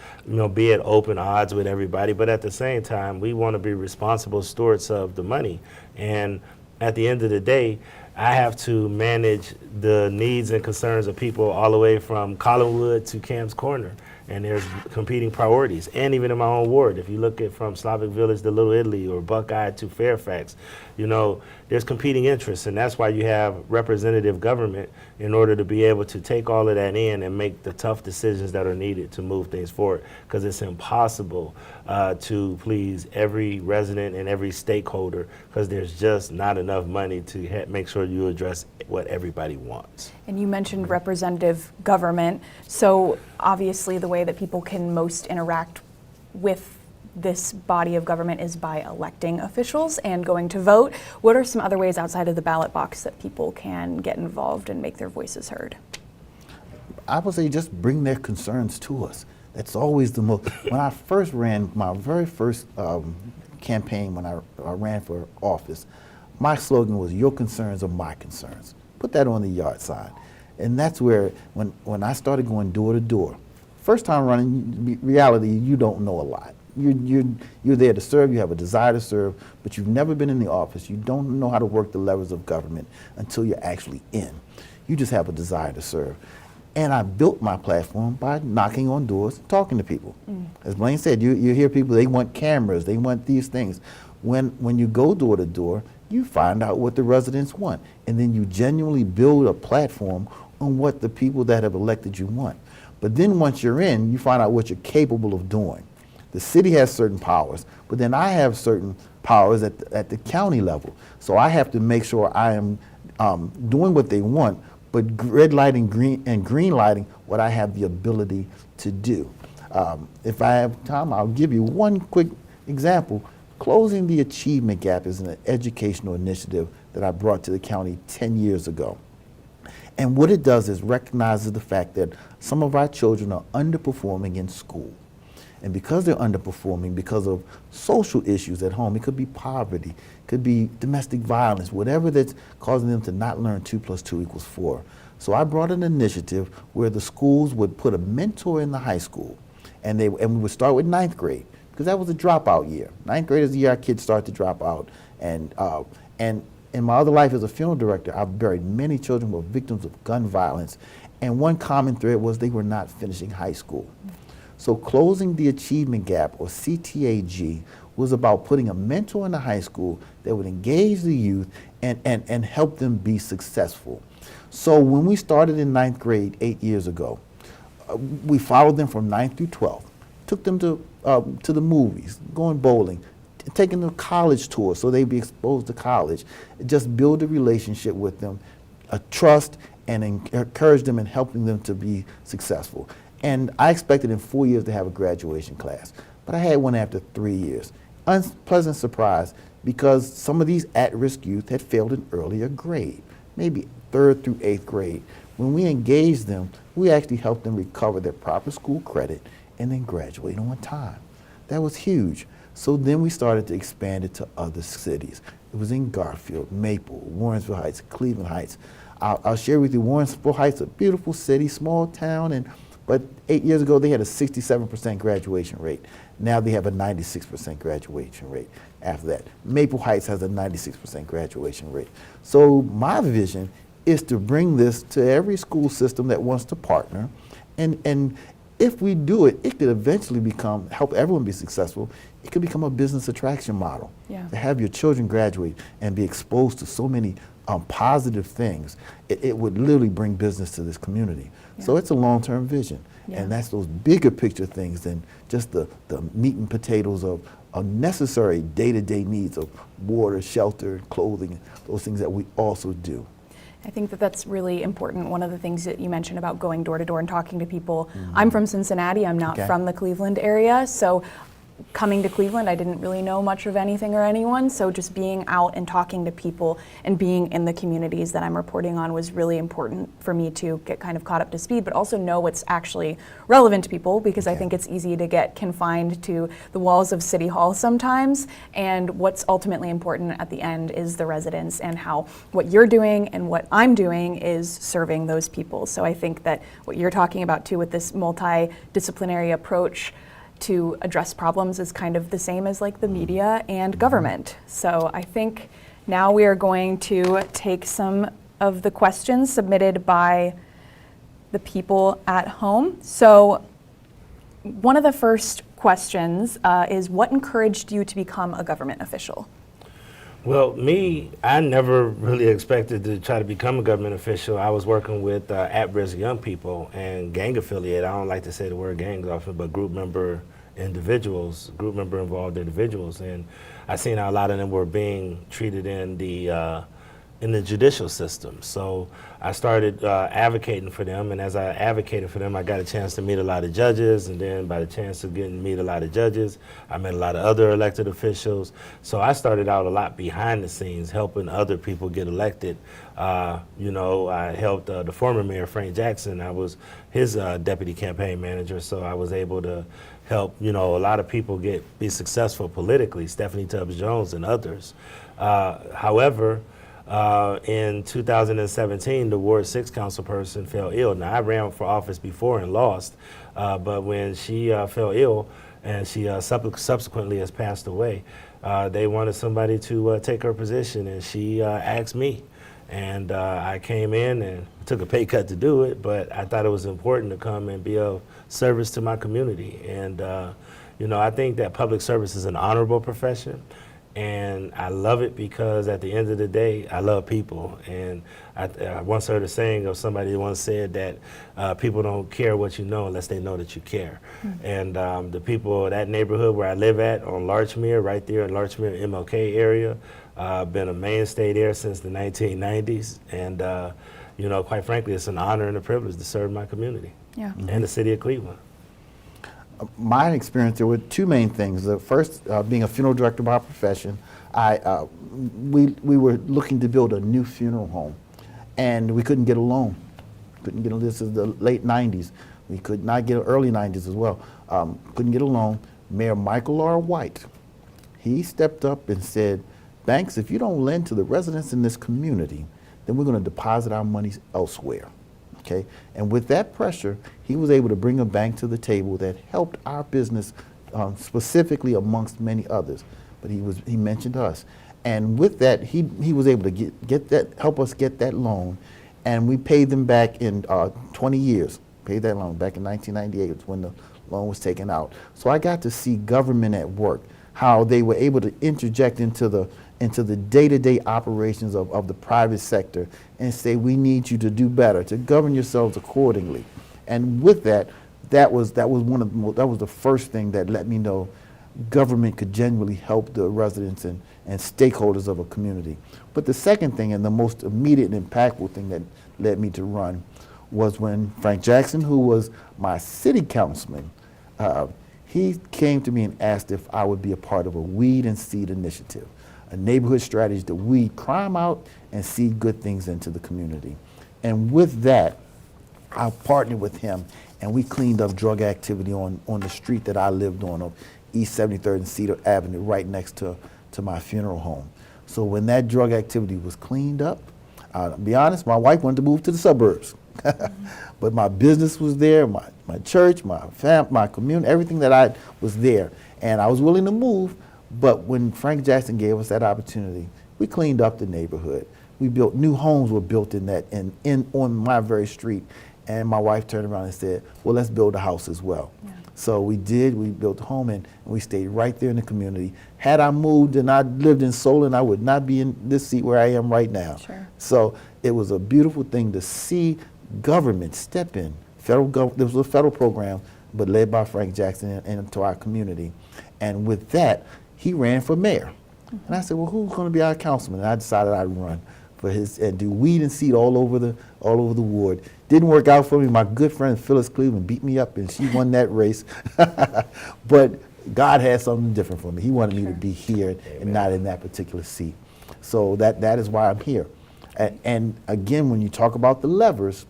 be at open odds with everybody, but at the same time, we want to be responsible stewards of the money. And at the end of the day, I have to manage the needs and concerns of people all the way from Collinwood to Cam's Corner. And there's competing priorities. And even in my own ward, if you look at from Slavic Village to Little Italy or Buckeye to Fairfax, there's competing interests. And that's why you have representative government in order to be able to take all of that in and make the tough decisions that are needed to move things forward. Because it's impossible to please every resident and every stakeholder, because there's just not enough money to make sure you address what everybody wants. And you mentioned representative government. So obviously the way that people can most interact with this body of government is by electing officials and going to vote. What are some other ways outside of the ballot box that people can get involved and make their voices heard? I would say just bring their concerns to us. That's always the most. When I first ran, my very first campaign when I ran for office, my slogan was, "Your concerns are my concerns." Put that on the yard sign. And that's where, when I started going door to door, first time running, reality, you don't know a lot. You're there to serve, you have a desire to serve, but you've never been in the office. You don't know how to work the levers of government until you're actually in. You just have a desire to serve. And I built my platform by knocking on doors, talking to people. As Blaine said, you hear people, they want cameras, they want these things. When you go door to door, you find out what the residents want, and then you genuinely build a platform on what the people that have elected you want. But then once you're in, you find out what you're capable of doing. The city has certain powers, but then I have certain powers at the county level. So I have to make sure I am doing what they want, but red lighting green lighting what I have the ability to do. If I have time, I'll give you one quick example. Closing the Achievement Gap is an educational initiative that I brought to the county 10 years ago. And what it does is recognizes the fact that some of our children are underperforming in school. And because they're underperforming, because of social issues at home, it could be poverty, could be domestic violence, whatever that's causing them to not learn 2 + 2 = 4. So I brought an initiative where the schools would put a mentor in the high school, and we would start with 9th grade, because that was a dropout year. 9th grade is the year our kids start to drop out. And in my other life as a funeral director, I've buried many children who were victims of gun violence, and one common thread was they were not finishing high school. So closing the Achievement Gap, or CTAG, was about putting a mentor in the high school that would engage the youth and help them be successful. So when we started in 9th grade 8 years ago, we followed them from 9th through 12th, took them to the movies, going bowling, taking them college tours so they'd be exposed to college, just build a relationship with them, a trust, and encourage them and helping them to be successful. And I expected in 4 years to have a graduation class, but I had one after 3 years. Unpleasant surprise, because some of these at-risk youth had failed in earlier grade, maybe 3rd through 8th grade. When we engaged them, we actually helped them recover their proper school credit and then graduate on time. That was huge. So then we started to expand it to other cities. It was in Garfield, Maple, Warrensville Heights, Cleveland Heights. I'll share with you, Warrensville Heights, a beautiful city, small town, but 8 years ago they had a 67% graduation rate. Now they have a 96% graduation rate after that. Maple Heights has a 96% graduation rate. So my vision is to bring this to every school system that wants to partner, and if we do it, it could eventually help everyone be successful. It could become a business attraction model. Yeah. To have your children graduate and be exposed to so many positive things, it would literally bring business to this community. Yeah. So it's a long-term vision. Yeah. And that's those bigger picture things than just the meat and potatoes of necessary day-to-day needs of water, shelter, clothing, those things that we also do. I think that that's really important. One of the things that you mentioned about going door to door and talking to people, I'm from Cincinnati, I'm not from the Cleveland area, so coming to Cleveland, I didn't really know much of anything or anyone, so just being out and talking to people and being in the communities that I'm reporting on was really important for me to get kind of caught up to speed, but also know what's actually relevant to people, because I think it's easy to get confined to the walls of City Hall sometimes, and what's ultimately important at the end is the residents and how what you're doing and what I'm doing is serving those people. So I think that what you're talking about too with this multidisciplinary approach to address problems is kind of the same as like the media and government. So I think now we are going to take some of the questions submitted by the people at home. So one of the first questions is, what encouraged you to become a government official? Well, I never really expected to try to become a government official. I was working with at-risk young people and gang affiliated. I don't like to say the word gangs often, but group member involved individuals. And I seen how a lot of them were being treated in the judicial system. So I started advocating for them, and as I advocated for them, I got a chance to meet a lot of judges, and then by the chance of getting to meet a lot of judges, I met a lot of other elected officials. So I started out a lot behind the scenes, helping other people get elected. I helped the former mayor, Frank Jackson. I was his deputy campaign manager, so I was able to help, a lot of people be successful politically, Stephanie Tubbs Jones and others. However, in 2017, the Ward 6 council person fell ill. Now, I ran for office before and lost, but when she fell ill and she subsequently has passed away, they wanted somebody to take her position, and she asked me. And I came in and took a pay cut to do it, but I thought it was important to come and be of service to my community. And, I think that public service is an honorable profession. And I love it because at the end of the day, I love people. And I once heard a saying of somebody who once said that people don't care what you know unless they know that you care. Mm-hmm. And the people of that neighborhood where I live at on Larchmere, right there in Larchmere, MLK area, been a mainstay there since the 1990s. And, quite frankly, it's an honor and a privilege to serve my community and the city of Cleveland. My experience, there were two main things. The first, being a funeral director by profession, we were looking to build a new funeral home, and we couldn't get a loan. This is the late 90s. We could not get early 90s as well. Couldn't get a loan. Mayor Michael R. White, he stepped up and said, banks, if you don't lend to the residents in this community, then we're going to deposit our money elsewhere. Okay? And with that pressure, he was able to bring a bank to the table that helped our business specifically amongst many others. But he mentioned us. And with that, he was able to help us get that loan. And we paid them back in 20 years. Paid that loan back in 1998 when the loan was taken out. So I got to see government at work, how they were able to interject into the day-to-day operations of the private sector and say, we need you to do better, to govern yourselves accordingly. And with that, that was the first thing that let me know government could genuinely help the residents and stakeholders of a community. But the second thing, and the most immediate and impactful thing that led me to run, was when Frank Jackson, who was my city councilman, he came to me and asked if I would be a part of a weed and seed initiative, a neighborhood strategy to weed crime out and seed good things into the community. And with that, I partnered with him, and we cleaned up drug activity on the street that I lived on East 73rd and Cedar Avenue, right next to my funeral home. So when that drug activity was cleaned up, to be honest, my wife wanted to move to the suburbs. But my business was there, my church, my community, everything that I was there. And I was willing to move, but when Frank Jackson gave us that opportunity, we cleaned up the neighborhood. We built, new homes were built on my very street. And my wife turned around and said, well, let's build a house as well. Yeah. So we built a home, and we stayed right there in the community. Had I moved and I lived in Solon, I would not be in this seat where I am right now. Sure. So it was a beautiful thing to see government step in. There was a federal program, but led by Frank Jackson into our community. And with that, he ran for mayor. Mm-hmm. And I said, well, who's going to be our councilman? And I decided I'd run for and do weed and seed all over the ward. Didn't work out for me. My good friend Phyllis Cleveland beat me up, and she won that race. But God had something different for me. He wanted me to be here and not in that particular seat. So that is why I'm here. And again, when you talk about the levers,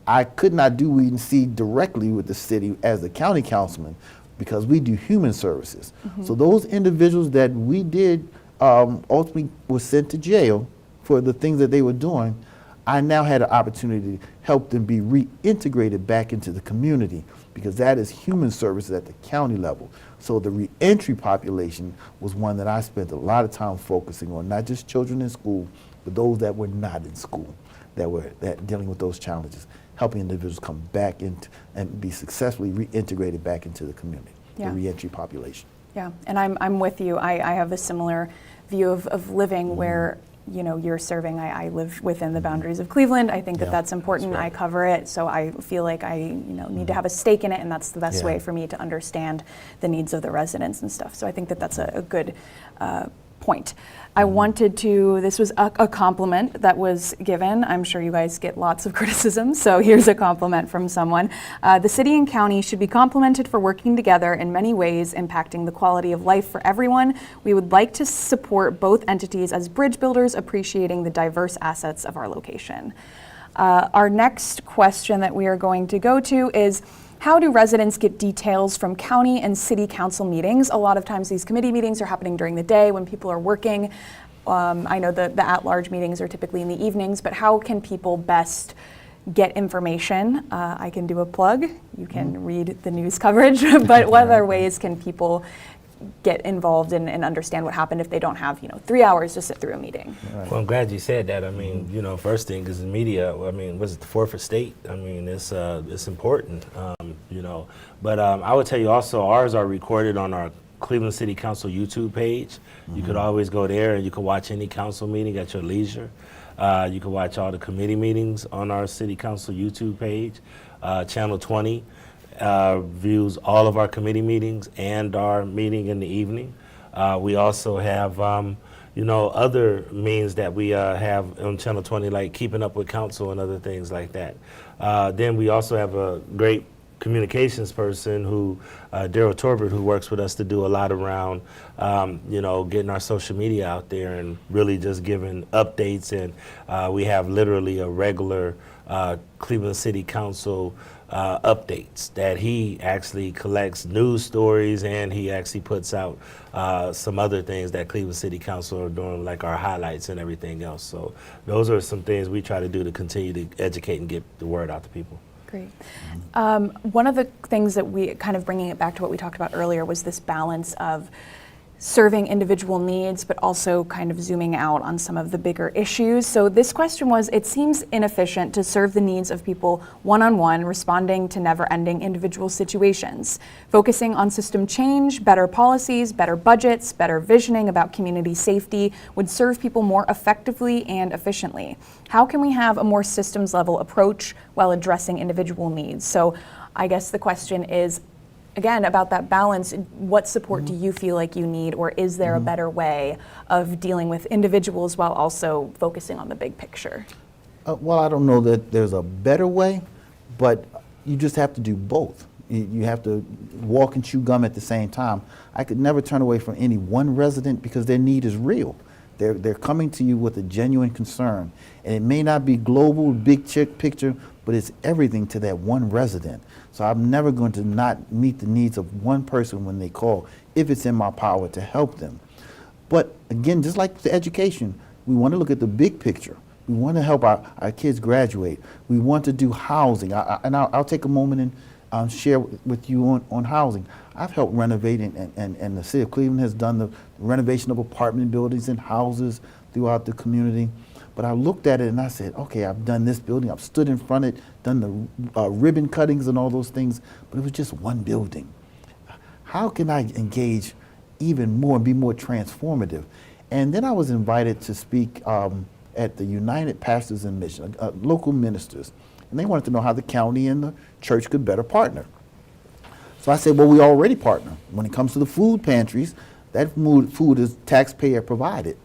I could not do weed and seed directly with the city as the county councilman because we do human services. So those individuals that we did ultimately were sent to jail for the things that they were doing, I now had an opportunity to help them be reintegrated back into the community because that is human services at the county level. So the reentry population was one that I spent a lot of time focusing on, not just children in school, but those that were not in school, that dealing with those challenges, helping individuals come back into and be successfully reintegrated back into the community, the reentry population. Yeah, and I'm with you. I have a similar view of living where you're serving. I live within the boundaries of Cleveland. I think that's important. That's right. I cover it, so I feel like I need to have a stake in it, and that's the best way for me to understand the needs of the residents and stuff. So I think that's a good point. I wanted to, this was a compliment that was given. I'm sure you guys get lots of criticism, so here's a compliment from someone. The city and county should be complimented for working together in many ways, impacting the quality of life for everyone. We would like to support both entities as bridge builders, appreciating the diverse assets of our location. Our next question that we are going to go to is, how do residents get details from county and city council meetings? A lot of times these committee meetings are happening during the day when people are working. I know the at-large meetings are typically in the evenings, but how can people best get information? I can do a plug. You can read the news coverage, but what other ways can people get involved and understand what happened if they don't have 3 hours to sit through a meeting? Well, I'm glad you said that. I mean, first thing is the media. I mean, was it the fourth estate? I mean, it's important, But I would tell you also, ours are recorded on our Cleveland City Council YouTube page. You could always go there and you can watch any council meeting at your leisure. You can watch all the committee meetings on our City Council YouTube page. Channel 20 views all of our committee meetings and our meeting in the evening. We also have, other means that we have on Channel 20, like Keeping Up with Council and other things like that. Then we also have a great communications person who, Daryl Torbert, who works with us to do a lot around, getting our social media out there and really just giving updates. And we have literally a regular Cleveland City Council updates that he actually collects news stories, and he actually puts out some other things that Cleveland City Council are doing, like our highlights and everything else. So those are some things we try to do to continue to educate and get the word out to people. Great. One of the things that we, kind of bringing it back to what we talked about earlier, was this balance of serving individual needs, but also kind of zooming out on some of the bigger issues. So this question was, it seems inefficient to serve the needs of people one-on-one, responding to never-ending individual situations. Focusing on system change, better policies, better budgets, better visioning about community safety would serve people more effectively and efficiently. How can we have a more systems-level approach while addressing individual needs? So I guess the question is, again, about that balance. What support do you feel like you need, or is there a better way of dealing with individuals while also focusing on the big picture? Well, I don't know that there's a better way, but you just have to do both. You have to walk and chew gum at the same time. I could never turn away from any one resident because their need is real. They're coming to you with a genuine concern, and it may not be global, big picture, but it's everything to that one resident. So I'm never going to not meet the needs of one person when they call, if it's in my power to help them. But again, just like the education, we want to look at the big picture. We want to help our kids graduate. We want to do housing. I'll take a moment and share with you on housing. I've helped renovate, and the city of Cleveland has done the renovation of apartment buildings and houses throughout the community. But I looked at it and I said, okay, I've done this building, I've stood in front of it, done the ribbon cuttings and all those things, but it was just one building. How can I engage even more and be more transformative? And then I was invited to speak at the United Pastors in Mission, local ministers, and they wanted to know how the county and the church could better partner. So I said, well, we already partner. When it comes to the food pantries, that food is taxpayer provided.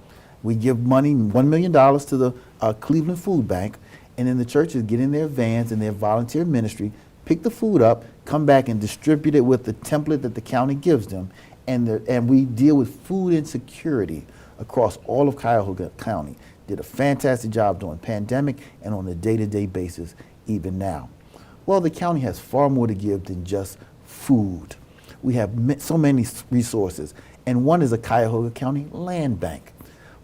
We give money, $1 million to the Cleveland Food Bank, and then the churches get in their vans and their volunteer ministry, pick the food up, come back and distribute it with the template that the county gives them, and we deal with food insecurity across all of Cuyahoga County. Did a fantastic job during pandemic and on a day-to-day basis even now. Well, the county has far more to give than just food. We have so many resources, and one is a Cuyahoga County land bank.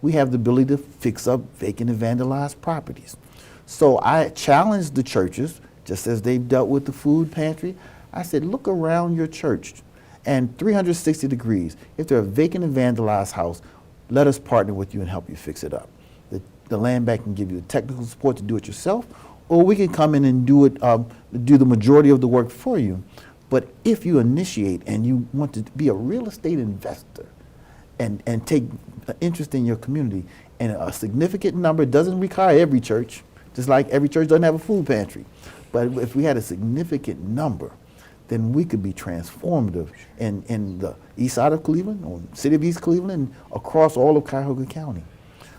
We have the ability to fix up vacant and vandalized properties. So I challenged the churches, just as they've dealt with the food pantry. I said, look around your church and 360 degrees. If there's a vacant and vandalized house, let us partner with you and help you fix it up. The land bank can give you the technical support to do it yourself, or we can come in and do it, do the majority of the work for you. But if you initiate and you want to be a real estate investor and take an interest in your community, and a significant number, doesn't require every church, just like every church doesn't have a food pantry. But if we had a significant number, then we could be transformative in the east side of Cleveland, or city of East Cleveland, across all of Cuyahoga County.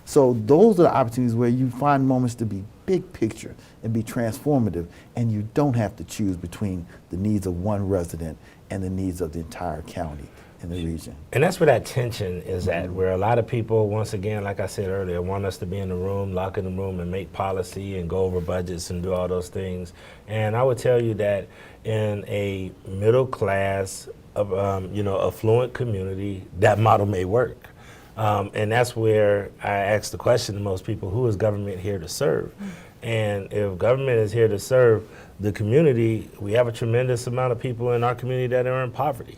So those are the opportunities where you find moments to be big picture and be transformative, and you don't have to choose between the needs of one resident and the needs of the entire county and the region. And that's where that tension is at, where a lot of people, once again, like I said earlier, want us to be in the room, lock in the room and make policy and go over budgets and do all those things. And I would tell you that in a middle class, affluent community, that model may work. And that's where I ask the question to most people, who is government here to serve? And if government is here to serve the community, we have a tremendous amount of people in our community that are in poverty.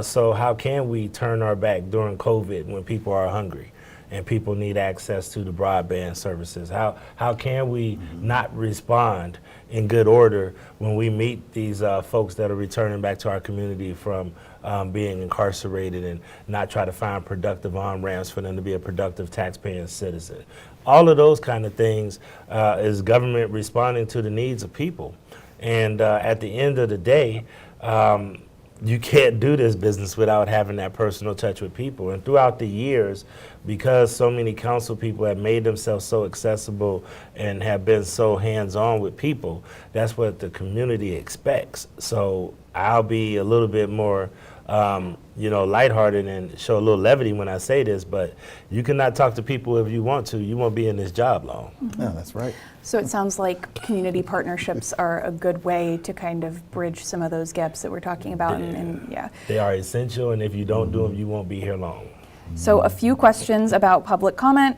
So how can we turn our back during COVID when people are hungry and people need access to the broadband services? How can we not respond in good order when we meet these folks that are returning back to our community from being incarcerated, and not try to find productive on-ramps for them to be a productive taxpaying citizen? All of those kind of things is government responding to the needs of people. And at the end of the day, you can't do this business without having that personal touch with people. And throughout the years, because so many council people have made themselves so accessible and have been so hands-on with people, that's what the community expects. So I'll be a little bit more lighthearted and show a little levity when I say this, but you cannot talk to people if you want to. You won't be in this job long. Yeah, that's right. So it sounds like community partnerships are a good way to kind of bridge some of those gaps that we're talking about. And yeah. They are essential, and if you don't do them, you won't be here long. So a few questions about public comment.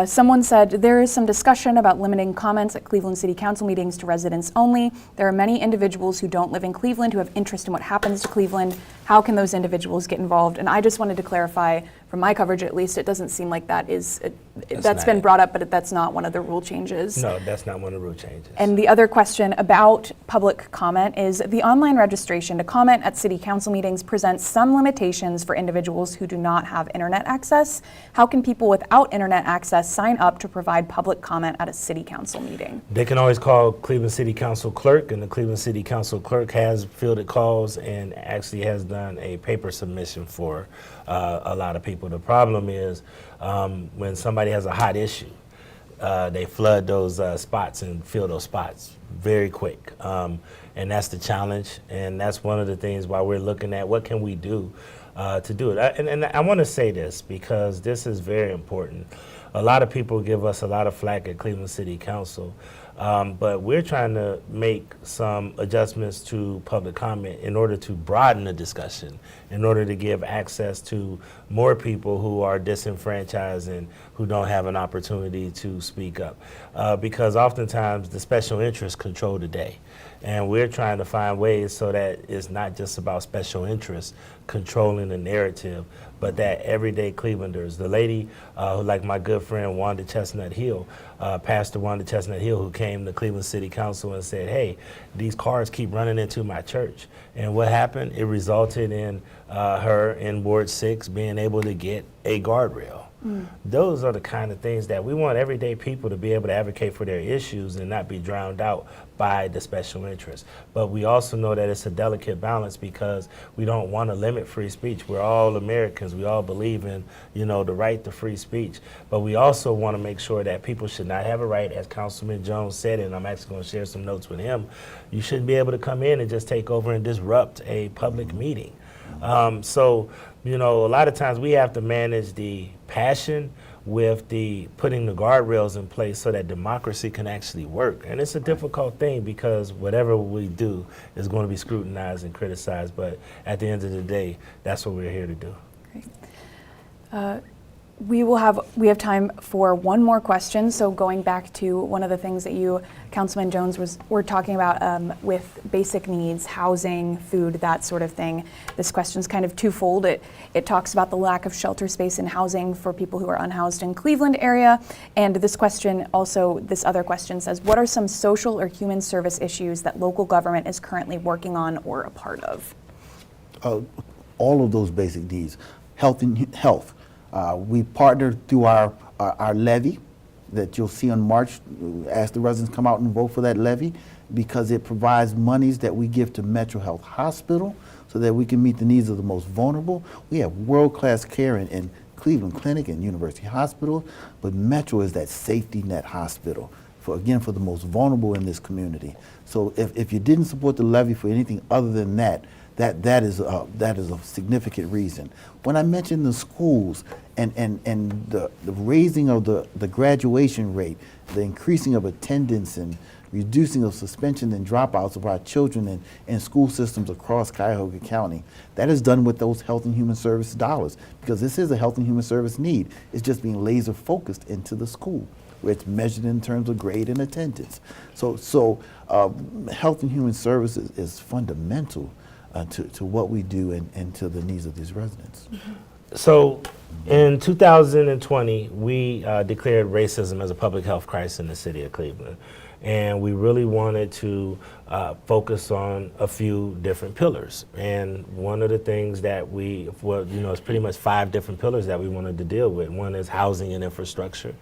Someone said, there is some discussion about limiting comments at Cleveland City Council meetings to residents only. There are many individuals who don't live in Cleveland who have interest in what happens to Cleveland. How can those individuals get involved? And I just wanted to clarify, from my coverage at least, it doesn't seem like that is, that's been brought up, but that's not one of the rule changes. No, that's not one of the rule changes. And the other question about public comment is, the online registration to comment at city council meetings presents some limitations for individuals who do not have internet access. How can people without internet access sign up to provide public comment at a city council meeting? They can always call Cleveland City Council clerk, and the Cleveland City Council clerk has fielded calls and actually has done a paper submission for a lot of people. The problem is when somebody has a hot issue, they flood those spots and fill those spots very quick. And that's the challenge, and that's one of the things why we're looking at what can we do to do it. And I want to say this because this is very important. A lot of people give us a lot of flack at Cleveland City Council, but we're trying to make some adjustments to public comment in order to broaden the discussion, in order to give access to more people who are disenfranchised and who don't have an opportunity to speak up. Because oftentimes the special interests control the day. And we're trying to find ways so that it's not just about special interests controlling the narrative, but that everyday Clevelanders, the lady who, like my good friend Wanda Chestnut Hill, Pastor Wanda Chestnut Hill, who came to Cleveland City Council and said, hey, these cars keep running into my church. And what happened? It resulted in her in Ward 6 being able to get a guardrail. Those are the kind of things that we want everyday people to be able to advocate for their issues and not be drowned out by the special interests. But we also know that it's a delicate balance because we don't want to limit free speech. We're all Americans. We all believe in, the right to free speech. But we also want to make sure that people should not have a right, as Councilman Jones said, and I'm actually going to share some notes with him. You shouldn't be able to come in and just take over and disrupt a public meeting. A lot of times we have to manage the passion with the putting the guardrails in place so that democracy can actually work. And it's a difficult thing because whatever we do is going to be scrutinized and criticized. But at the end of the day, that's what we're here to do. Great. We have time for one more question. So going back to one of the things that you, Councilman Jones, were talking about with basic needs, housing, food, that sort of thing. This question is kind of twofold. It talks about the lack of shelter space and housing for people who are unhoused in Cleveland area. And this other question says, what are some social or human service issues that local government is currently working on or a part of? All of those basic needs. Health. We partnered through our levy that you'll see on March. Ask the residents to come out and vote for that levy because it provides monies that we give to Metro Health Hospital so that we can meet the needs of the most vulnerable. We have world-class care in Cleveland Clinic and University Hospital, but Metro is that safety net hospital for the most vulnerable in this community. So if you didn't support the levy for anything other than that is a significant reason. When I mentioned the schools and the raising of the graduation rate, the increasing of attendance and reducing of suspension and dropouts of our children in school systems across Cuyahoga County, that is done with those health and human service dollars because this is a health and human service need. It's just being laser focused into the school where it's measured in terms of grade and attendance. So health and human services is fundamental to what we do and to the needs of these residents. So in 2020, we declared racism as a public health crisis in the city of Cleveland. And we really wanted to focus on a few different pillars. And one of the things that it's pretty much 5 different pillars that we wanted to deal with. One is housing and infrastructure,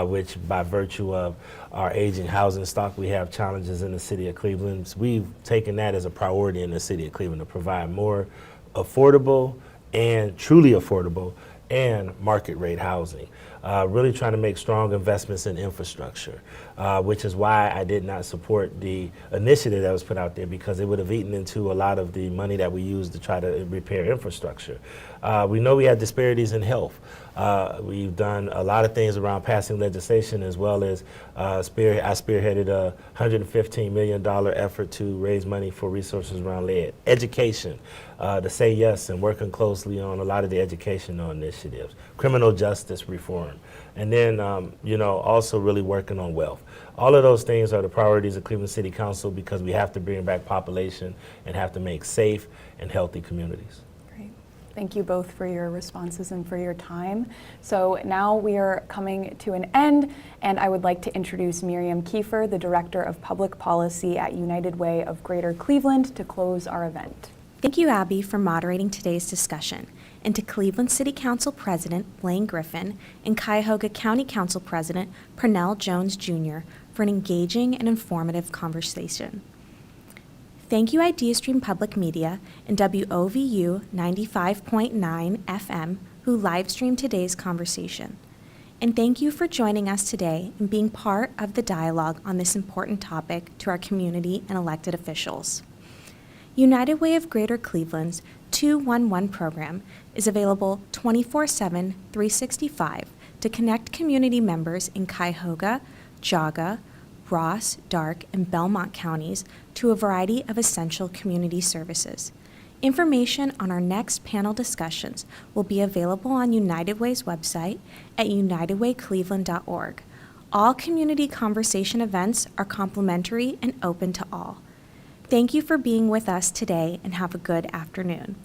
which by virtue of our aging housing stock, we have challenges in the city of Cleveland. We've taken that as a priority in the city of Cleveland to provide more affordable and truly affordable and market rate housing. Really trying to make strong investments in infrastructure, which is why I did not support the initiative that was put out there because it would have eaten into a lot of the money that we use to try to repair infrastructure. We know we have disparities in health. We've done a lot of things around passing legislation as well as I spearheaded a $115 million effort to raise money for resources around lead. Education, to say yes and working closely on a lot of the educational initiatives. Criminal justice reform. And then, also really working on wealth. All of those things are the priorities of Cleveland City Council because we have to bring back population and have to make safe and healthy communities. Great. Thank you both for your responses and for your time. So now we are coming to an end, and I would like to introduce Miriam Kiefer, the Director of Public Policy at United Way of Greater Cleveland, to close our event. Thank you, Abby, for moderating today's discussion, and to Cleveland City Council President Blaine Griffin and Cuyahoga County Council President Pernel Jones Jr. for an engaging and informative conversation. Thank you, Ideastream Public Media and WOVU 95.9 FM, who live-streamed today's conversation. And thank you for joining us today and being part of the dialogue on this important topic to our community and elected officials. United Way of Greater Cleveland's 211 program is available 24/7, 365 to connect community members in Cuyahoga, Geauga, Ross, Darke, and Belmont counties to a variety of essential community services. Information on our next panel discussions will be available on United Way's website at unitedwaycleveland.org. All community conversation events are complimentary and open to all. Thank you for being with us today and have a good afternoon.